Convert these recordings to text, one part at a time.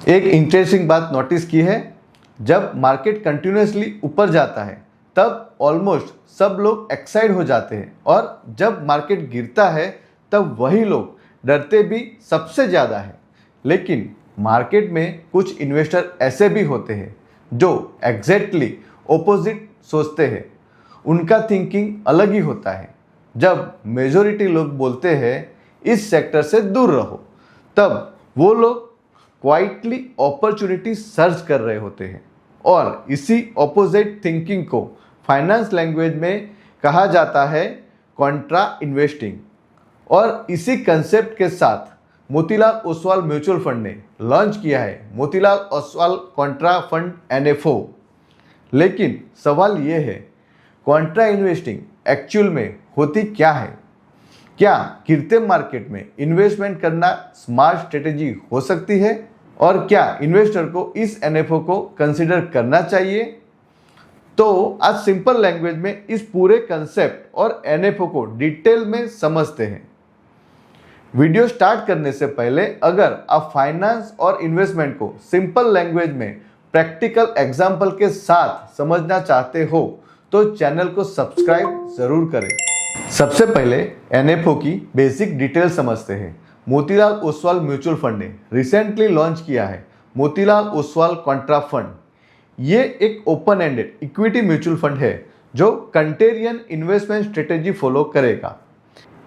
एक इंटरेस्टिंग बात नोटिस की है, जब मार्केट कंटिन्यूसली ऊपर जाता है तब ऑलमोस्ट सब लोग एक्साइट हो जाते हैं और जब मार्केट गिरता है तब वही लोग डरते भी सबसे ज़्यादा है। लेकिन मार्केट में कुछ इन्वेस्टर ऐसे भी होते हैं जो एग्जैक्टली ओपोजिट सोचते हैं। उनका थिंकिंग अलग ही होता है। जब मेजॉरिटी लोग बोलते हैं इस सेक्टर से दूर रहो, तब वो लोग क्वाइटली अपॉर्चुनिटी सर्च कर रहे होते हैं और इसी ऑपोजिट थिंकिंग को फाइनेंस लैंग्वेज में कहा जाता है कॉन्ट्रा इन्वेस्टिंग। और इसी कंसेप्ट के साथ मोतीलाल ओसवाल म्यूचुअल फंड ने लॉन्च किया है Motilal Oswal Contra fund NFO। लेकिन सवाल ये है, कॉन्ट्रा इन्वेस्टिंग एक्चुअल में होती क्या है? क्या गिरते मार्केट में इन्वेस्टमेंट करना स्मार्ट स्ट्रेटेजी हो सकती है? और क्या इन्वेस्टर को इस NFO को कंसिडर करना चाहिए? तो आज सिंपल लैंग्वेज में इस पूरे कंसेप्ट और NFO को डिटेल में समझते हैं। वीडियो स्टार्ट करने से पहले अगर आप फाइनेंस और इन्वेस्टमेंट को सिंपल लैंग्वेज में प्रैक्टिकल एग्जाम्पल के साथ समझना चाहते हो तो चैनल को सब्सक्राइब जरूर करें। सबसे पहले NFO की बेसिक डिटेल समझते हैं। मोतीलाल ओसवाल म्यूचुअल फंड ने रिसेंटली लॉन्च किया है मोतीलाल ओसवाल कॉन्ट्रा फंड। ये एक open ended equity mutual fund है जो कंटेरियन इन्वेस्टमेंट स्ट्रेटेजी फॉलो करेगा।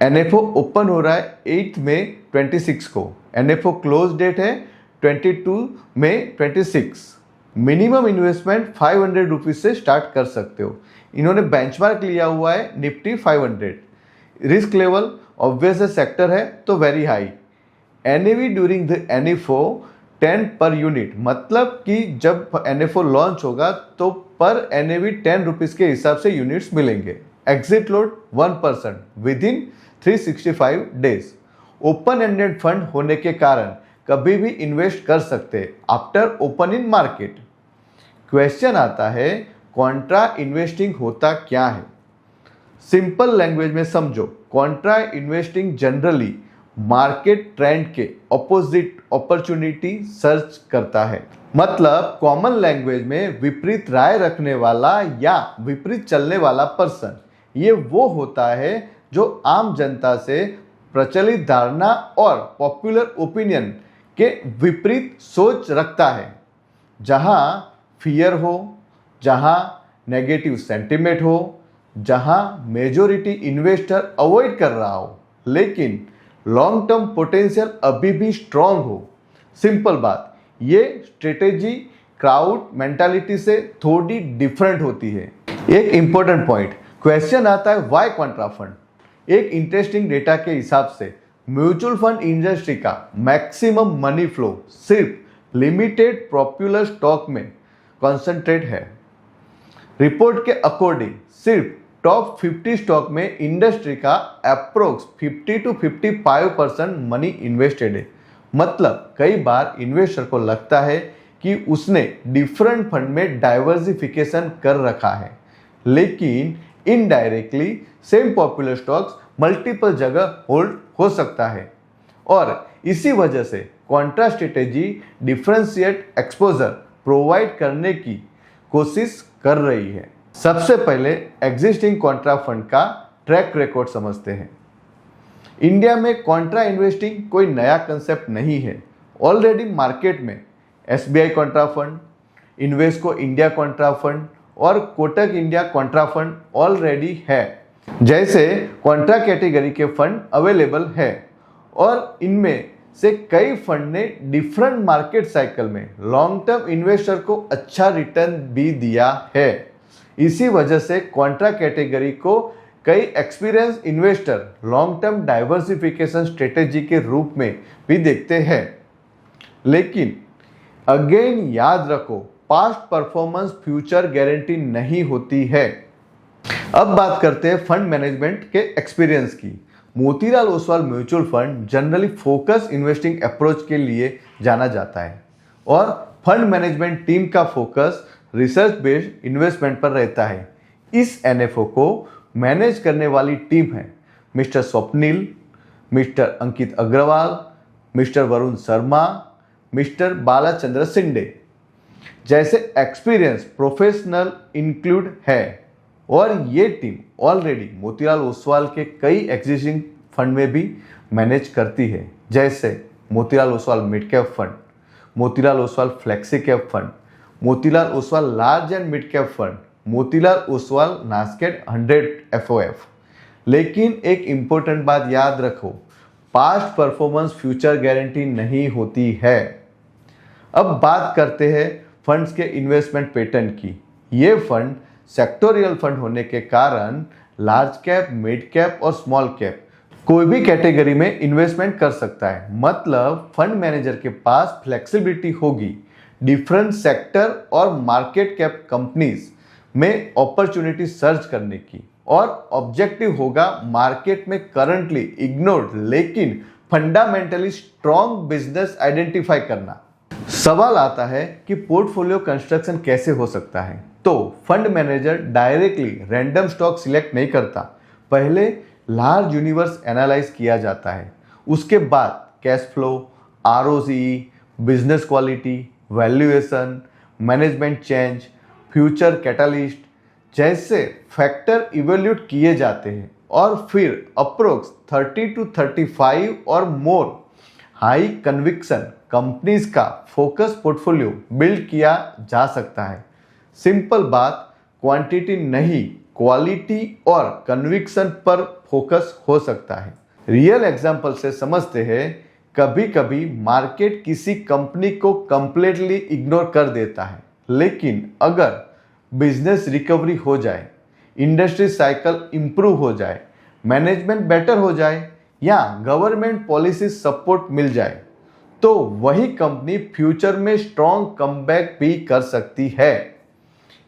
NFO ओपन हो रहा है 8 मई 26 को। NFO क्लोज डेट है 22 मई 26। मिनिमम इन्वेस्टमेंट 500 रुपीज से स्टार्ट कर सकते हो। इन्होंने बेंचमार्क लिया हुआ है Nifty 500। Risk level obvious sector है तो very high. NAV during the NFO 10 per unit, मतलब कि जब NFO लॉन्च होगा तो पर NAV 10 रुपीज के हिसाब से यूनिट्स मिलेंगे। Exit load 1% with in 365 days. Open ended fund होने के कारण कभी भी इन्वेस्ट कर सकते after open in market. Question आता है कॉन्ट्रा इन्वेस्टिंग होता क्या है? सिंपल लैंग्वेज में समझो, Contra investing generally market trend के ऑपोजिट अपॉर्चुनिटी सर्च करता है। मतलब कॉमन लैंग्वेज में विपरीत राय रखने वाला या विपरीत चलने वाला पर्सन। ये वो होता है जो आम जनता से प्रचलित धारणा और पॉपुलर ओपिनियन के विपरीत सोच रखता है। जहां फियर हो, जहां नेगेटिव सेंटिमेंट हो, जहां मेजॉरिटी इन्वेस्टर अवॉइड कर रहा हो लेकिन लॉन्ग टर्म पोटेंशियल अभी भी स्ट्रांग हो। सिंपल बात, ये स्ट्रेटेजी क्राउड मेंटालिटी से थोड़ी डिफरेंट होती है। एक इंपॉर्टेंट पॉइंट, क्वेश्चन आता है व्हाई कॉन्ट्रा फंड? एक इंटरेस्टिंग डेटा के हिसाब से म्यूचुअल फंड इंडस्ट्री का मैक्सिमम मनी फ्लो सिर्फ लिमिटेड पॉपुलर स्टॉक में कॉन्सेंट्रेट है। रिपोर्ट के अकॉर्डिंग सिर्फ टॉप 50 स्टॉक में इंडस्ट्री का अप्रोक्स 50 to 55% मनी इन्वेस्टेड है। मतलब कई बार इन्वेस्टर को लगता है कि उसने डिफरेंट फंड में डाइवर्सिफिकेशन कर रखा है, लेकिन indirectly same popular stocks multiple जगह होल्ड हो सकता है। और इसी वजह से Contra strategy differentiate exposure provide करने की कोशिश कर रही है। सबसे पहले एग्जिस्टिंग कॉन्ट्रा फंड का ट्रैक रिकॉर्ड समझते हैं। इंडिया में कॉन्ट्रा इन्वेस्टिंग कोई नया कंसेप्ट नहीं है। ऑलरेडी मार्केट में SBI contra fund, Invesco India contra fund और Kotak India contra fund already है। जैसे कॉन्ट्रा कैटेगरी के फंड अवेलेबल है और इनमें से कई फंड ने डिफरेंट मार्केट साइकिल में लॉन्ग टर्म इन्वेस्टर को अच्छा रिटर्न भी दिया है। इसी वजह से कॉन्ट्रा कैटेगरी को कई experience investor long term diversification strategy के रूप में भी देखते हैं। लेकिन अगेन याद रखो, पास्ट परफॉर्मेंस फ्यूचर गारंटी नहीं होती है। अब बात करते हैं फंड मैनेजमेंट के एक्सपीरियंस की। Motilal Oswal mutual fund generally focus investing approach के लिए जाना जाता है और फंड मैनेजमेंट टीम का फोकस रिसर्च बेस्ड इन्वेस्टमेंट पर रहता है। इस NFO को मैनेज करने वाली टीम है मिस्टर स्वप्निल, मिस्टर अंकित अग्रवाल, मिस्टर वरुण शर्मा, मिस्टर बालाचंद्र शिंदे जैसे एक्सपीरियंस प्रोफेशनल इंक्लूड है और ये टीम ऑलरेडी मोतीलाल ओसवाल के कई एग्जिस्टिंग फंड में भी मैनेज करती है, जैसे Motilal Oswal mid cap fund, Motilal Oswal flexi cap fund, Motilal Oswal large and mid cap fund, Motilal Oswal Nasdaq 100 FOF। लेकिन एक इम्पोर्टेंट बात याद रखो, पास्ट परफॉर्मेंस फ्यूचर गारंटी नहीं होती है। अब बात करते हैं फंड्स के इन्वेस्टमेंट पैटर्न की। ये फंड सेक्टोरियल फंड होने के कारण लार्ज कैप, मिड कैप और स्मॉल कैप कोई भी कैटेगरी में इन्वेस्टमेंट कर सकता है। मतलब फंड मैनेजर के पास फ्लेक्सिबिलिटी होगी डिफरेंट सेक्टर और मार्केट कैप कंपनीज में अपॉर्चुनिटी सर्च करने की, और ऑब्जेक्टिव होगा मार्केट में करंटली इग्नोर्ड लेकिन फंडामेंटली स्ट्रॉन्ग बिजनेस आइडेंटिफाई करना। सवाल आता है कि पोर्टफोलियो कंस्ट्रक्शन कैसे हो सकता है। तो fund manager directly random stock select नहीं करता, पहले लार्ज यूनिवर्स एनालाइज किया जाता है। उसके बाद cash flow, ROCE, business quality, valuation, management change, future catalyst जैसे फैक्टर इवेल्यूट किए जाते हैं और फिर अप्रोक्स 30 to 35 और मोर हाई कन्विक्शन कंपनीज का फोकस पोर्टफोलियो बिल्ड किया जा सकता है। सिंपल बात, क्वांटिटी नहीं क्वालिटी और कन्विक्शन पर फोकस हो सकता है। रियल एग्जांपल से समझते हैं, कभी कभी मार्केट किसी कंपनी को कंप्लीटली इग्नोर कर देता है, लेकिन अगर बिजनेस रिकवरी हो जाए, इंडस्ट्री साइकिल इंप्रूव हो जाए, मैनेजमेंट बेटर हो जाए या गवर्नमेंट पॉलिसी सपोर्ट मिल जाए, तो वही कंपनी फ्यूचर में स्ट्रॉन्ग कमबैक भी कर सकती है।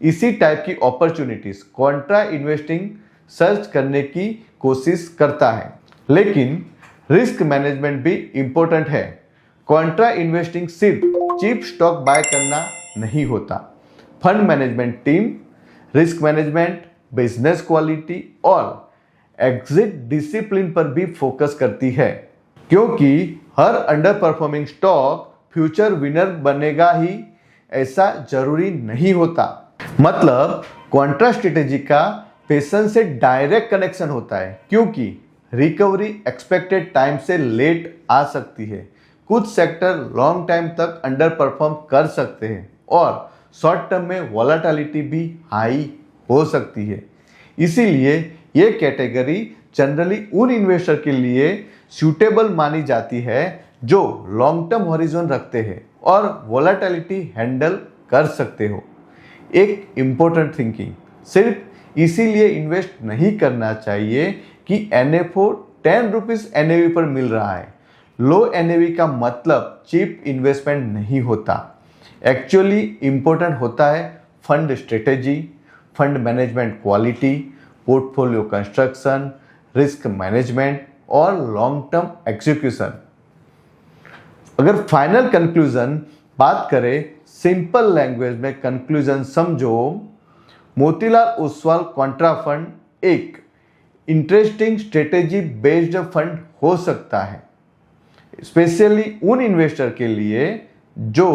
इसी टाइप की अपॉर्चुनिटीज कॉन्ट्रा इन्वेस्टिंग सर्च करने की कोशिश करता है, लेकिन रिस्क मैनेजमेंट भी इंपॉर्टेंट है। कॉन्ट्रा इन्वेस्टिंग सिर्फ चीप स्टॉक बाय करना नहीं होता। Fund management team risk management, business quality और एग्जिट डिसिप्लिन पर भी फोकस करती है, क्योंकि her under performing stock future winner बनेगा ही ऐसा जरूरी नहीं होता। मतलब कॉन्ट्रा स्ट्रेटेजी का पेशेंस से डायरेक्ट कनेक्शन होता है, क्योंकि रिकवरी एक्सपेक्टेड टाइम से लेट आ सकती है। कुछ सेक्टर लॉन्ग टाइम तक अंडर परफॉर्म कर सकते हैं और शॉर्ट टर्म में वॉलेटिलिटी भी हाई हो सकती है। इसीलिए ये कैटेगरी जनरली उन इन्वेस्टर के लिए सूटेबल मानी जाती है जो लॉन्ग टर्म हॉरिजॉन रखते हैं और वॉलेटिलिटी हैंडल कर सकते हो। एक इम्पोर्टेंट थिंकिंग, सिर्फ इसीलिए इन्वेस्ट नहीं करना चाहिए कि NFO 10 रुपीज NAV पर मिल रहा है। लो NAV का मतलब चीप इन्वेस्टमेंट नहीं होता। एक्चुअली इम्पोर्टेंट होता है fund strategy, fund management quality, portfolio construction, risk management और लॉन्ग टर्म एग्जीक्यूशन। अगर फाइनल कंक्लूजन बात करें, सिंपल लैंग्वेज में कंक्लूजन समझो, मोतीलाल ओसवाल कॉन्ट्रा फंड एक इंटरेस्टिंग स्ट्रेटेजी बेस्ड फंड हो सकता है, स्पेशली उन इन्वेस्टर के लिए जो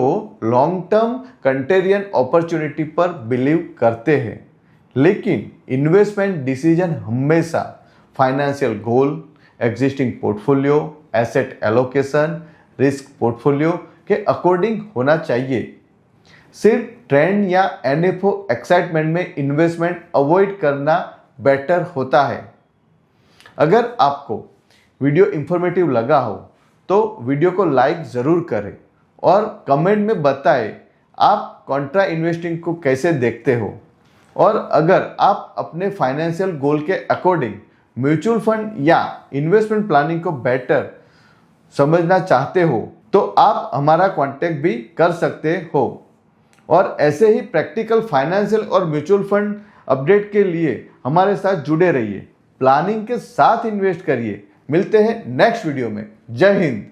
लॉन्ग टर्म कंटेरियन अपॉर्चुनिटी पर बिलीव करते हैं। लेकिन इन्वेस्टमेंट डिसीजन हमेशा financial goal, existing portfolio, asset allocation, risk portfolio के अकॉर्डिंग होना चाहिए। सिर्फ ट्रेंड या NFO एक्साइटमेंट में इन्वेस्टमेंट अवॉइड करना बेटर होता है। अगर आपको वीडियो इंफॉर्मेटिव लगा हो तो वीडियो को लाइक ज़रूर करें और कमेंट में बताएं आप कॉन्ट्रा इन्वेस्टिंग को कैसे देखते हो। और अगर आप अपने फाइनेंशियल गोल के अकॉर्डिंग म्यूचुअल फंड या इन्वेस्टमेंट प्लानिंग को बेटर समझना चाहते हो तो आप हमारा कांटेक्ट भी कर सकते हो। और ऐसे ही प्रैक्टिकल फाइनेंशियल और म्यूचुअल फंड अपडेट के लिए हमारे साथ जुड़े रहिए। प्लानिंग के साथ इन्वेस्ट करिए। मिलते हैं नेक्स्ट वीडियो में। जय हिंद।